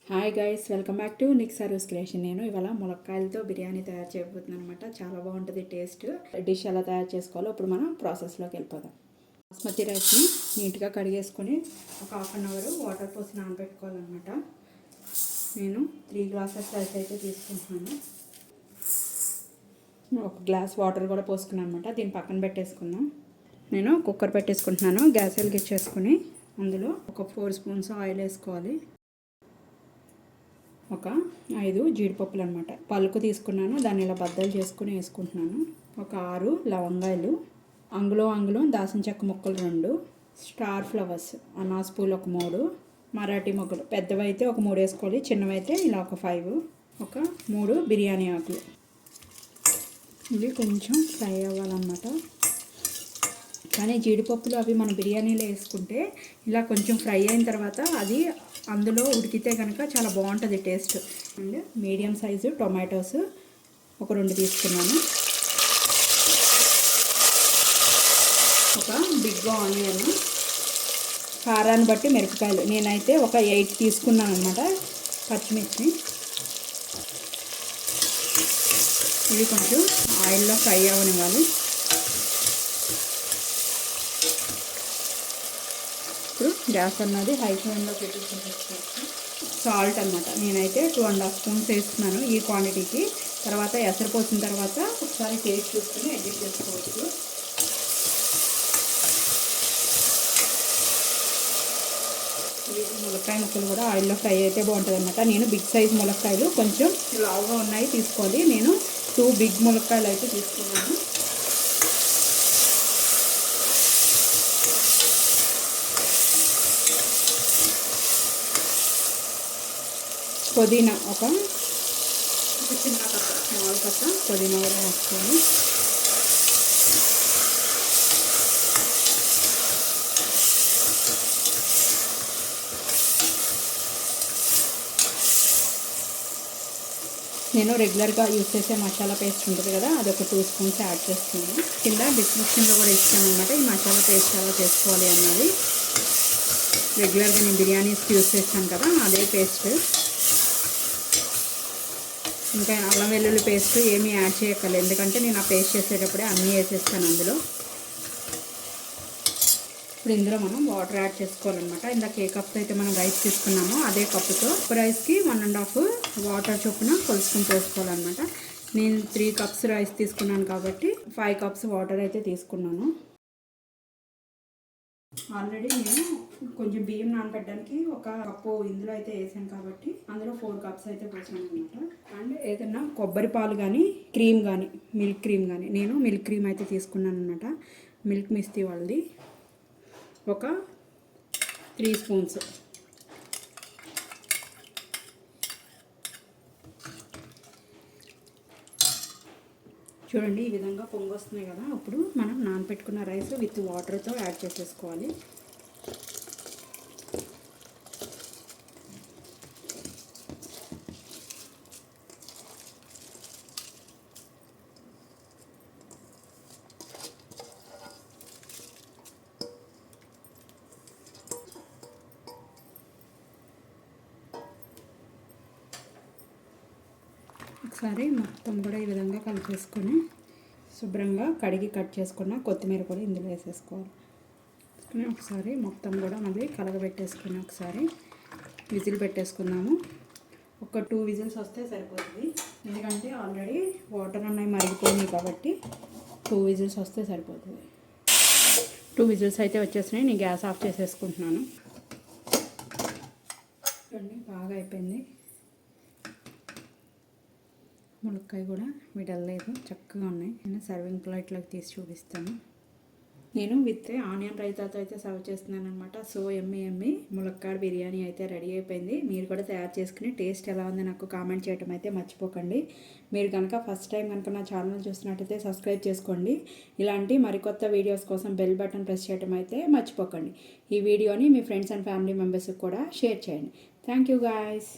Hi guys, welcome back to Nick service creation. నేను ఇవాళ ములక్కాయలతో బిర్యానీ తయారు చేయబోతున్నాను అనమాట. చాలా బాగుంటుంది టేస్ట్. డిష్ ఎలా తయారు చేసుకోవాలో ఇప్పుడు మనం ప్రాసెస్లోకి వెళ్ళిపోదాం. బాస్మతి రైస్ని నీట్గా కడిగేసుకొని ఒక హాఫ్ అన్ అవర్ వాటర్ పోసి నానబెట్టుకోవాలన్నమాట. నేను 3 గ్లాసెస్ రైస్ అయితే తీసుకుంటున్నాను. ఒక గ్లాస్ వాటర్ కూడా పోసుకున్నాను అనమాట. దీన్ని పక్కన పెట్టేసుకుందాం. నేను కుక్కర్ పెట్టేసుకుంటున్నాను. గ్యాస్ వెలిగించేసుకుని అందులో ఒక 4 స్పూన్స్ ఆయిల్ వేసుకోవాలి. ఒక 5 జీడిపప్పులు అనమాట, పలుకు తీసుకున్నాను. దాన్ని ఇలా బద్దలు చేసుకుని వేసుకుంటున్నాను. ఒక 6 లవంగాయలు, అంగుళం దాల్చిన చెక్క ముక్కలు 2, స్టార్ ఫ్లవర్స్ అనాస్ పూలు ఒక 3, మరాఠీ మొగ్గలు పెద్దవైతే ఒక 3 వేసుకోవాలి, చిన్నవైతే ఇలా ఒక 5, ఒక 3 బిర్యానీ ఆకులు. ఇవి కొంచెం ఫ్రై అవ్వాలన్నమాట. కానీ జీడిపప్పులు అవి మన బిర్యానీలో వేసుకుంటే ఇలా కొంచెం ఫ్రై అయిన తర్వాత అది అందులో ఉడికితే కనుక చాలా బాగుంటుంది taste. And medium size tomatoes ఒక 2 తీసుకున్నాను. ఒక బిగ్ ఆనియన్, కారాన్ని బట్టి మిరపకాయలు నేనైతే ఒక 8 తీసుకున్నాను అనమాట. పచ్చిమిర్చి ఇవి కొంచెం ఆయిల్లో ఫ్రై అవ్వనివ్వాలి. ఇప్పుడు గ్యాస్ అన్నది హై ఫ్లేమ్లో పెట్టుకుని సాల్ట్ అనమాట. నేనైతే 2.5 స్పూన్స్ వేస్తున్నాను ఈ క్వాంటిటీకి. తర్వాత ఎసరు పోసిన తర్వాత ఒకసారి టేస్ట్ చూసుకుని అడ్జస్ట్ చేసుకోవచ్చు. ములక్కాయ ముక్కలు కూడా ఆయిల్లో ఫ్రై అయితే బాగుంటుంది అనమాట. నేను బిగ్ సైజ్ ములక్కాయలు కొంచెం లావుగా ఉన్నాయి తీసుకోవాలి. నేను 2 బిగ్ ములక్కాయలు అయితే తీసుకున్నాను. పుదీనా ఒక చిన్న కట్ట, స్మాల్ కట్ట పుదీనా కూడా వేసుకోండి. నేను రెగ్యులర్గా యూజ్ చేసే మసాలా పేస్ట్ ఉంటుంది కదా, అది ఒక 2 స్పూన్స్ యాడ్ చేస్తున్నాను. కింద డిస్క్రిప్షన్లో కూడా ఇస్తాను అనమాట ఈ మసాలా పేస్ట్ ఎలా చేసుకోవాలి అన్నది. రెగ్యులర్గా నేను బిర్యానీస్కి యూజ్ చేస్తాను కదా, అదే పేస్ట్. ఇంకా అల్లం వెల్లుల్లి పేస్ట్ ఏమీ యాడ్ చేయక్కర్లేదు, ఎందుకంటే నేను ఆ పేస్ట్ చేసేటప్పుడే అన్నీ వేసేస్తాను అందులో. ఇప్పుడు ఇందులో మనం వాటర్ యాడ్ చేసుకోవాలన్నమాట. ఇందాక ఏ కప్తో అయితే మనం రైస్ తీసుకున్నామో అదే కప్పుతో రైస్కి 1.5 వాటర్ చొప్పున కొలుసుకుని పోసుకోవాలన్నమాట. నేను 3 కప్స్ రైస్ తీసుకున్నాను కాబట్టి 5 కప్స్ వాటర్ అయితే తీసుకున్నాను. ఆల్రెడీ నేను కొంచెం బియ్యం నానబెట్టడానికి ఒక కప్పు ఇందులో అయితే వేసాను కాబట్టి అందులో 4 కప్స్ అయితే పోసాను అనమాట. అండ్ ఏదైనా కొబ్బరి పాలు కానీ క్రీమ్ కానీ మిల్క్ క్రీమ్ కానీ, నేను మిల్క్ క్రీమ్ అయితే తీసుకున్నాను అనమాట. మిల్క్ మిస్తీ వాళ్ళది ఒక 3 స్పూన్స్. చూడండి ఈ విధంగా పొంగు వస్తున్నాయి కదా, అప్పుడు మనం నానబెట్టుకున్న రైస్ విత్ వాటర్తో యాడ్ చేసేసుకోవాలి. ఒకసారి మొత్తం కూడా ఈ విధంగా కలిపేసుకొని శుభ్రంగా కడిగి కట్ చేసుకున్న కొత్తిమీర కూడా ఇందులో వేసేసుకోవాలి. ఒకసారి మొత్తం కూడా మళ్ళీ కలగబెట్టేసుకుని ఒకసారి విజిల్ పెట్టేసుకుందాము. ఒక 2 విజిల్స్ వస్తే సరిపోతుంది, ఎందుకంటే ఆల్రెడీ వాటర్ అన్నవి మరిగిపోయినాయి కాబట్టి 2 విజిల్స్ వస్తే సరిపోతుంది. 2 విజిల్స్ అయితే వచ్చేసినాయి. నేను గ్యాస్ ఆఫ్ చేసేసుకుంటున్నాను. చూడండి బాగా అయిపోయింది. ములక్కాయ కూడా విడలేదు, చక్కగా ఉన్నాయి. నేను సర్వింగ్ ప్లేట్లోకి తీసి చూపిస్తాను. నేను విత్ ఆనియన్ రైతాతో అయితే సర్వ్ చేస్తున్నాను అనమాట. సో ఎమ్మి ములక్కాయ బిర్యానీ అయితే రెడీ అయిపోయింది. మీరు కూడా తయారు చేసుకుని టేస్ట్ ఎలా ఉందో నాకు కామెంట్ చేయడం అయితే మర్చిపోకండి. మీరు కనుక ఫస్ట్ టైం కనుక నా ఛానల్ చూసినట్టయితే సబ్స్క్రైబ్ చేసుకోండి. ఇలాంటి మరికొత్త వీడియోస్ కోసం బెల్ బటన్ ప్రెస్ చేయడం అయితే మర్చిపోకండి. ఈ వీడియోని మీ ఫ్రెండ్స్ అండ్ ఫ్యామిలీ మెంబర్స్కి కూడా షేర్ చేయండి. Thank you guys.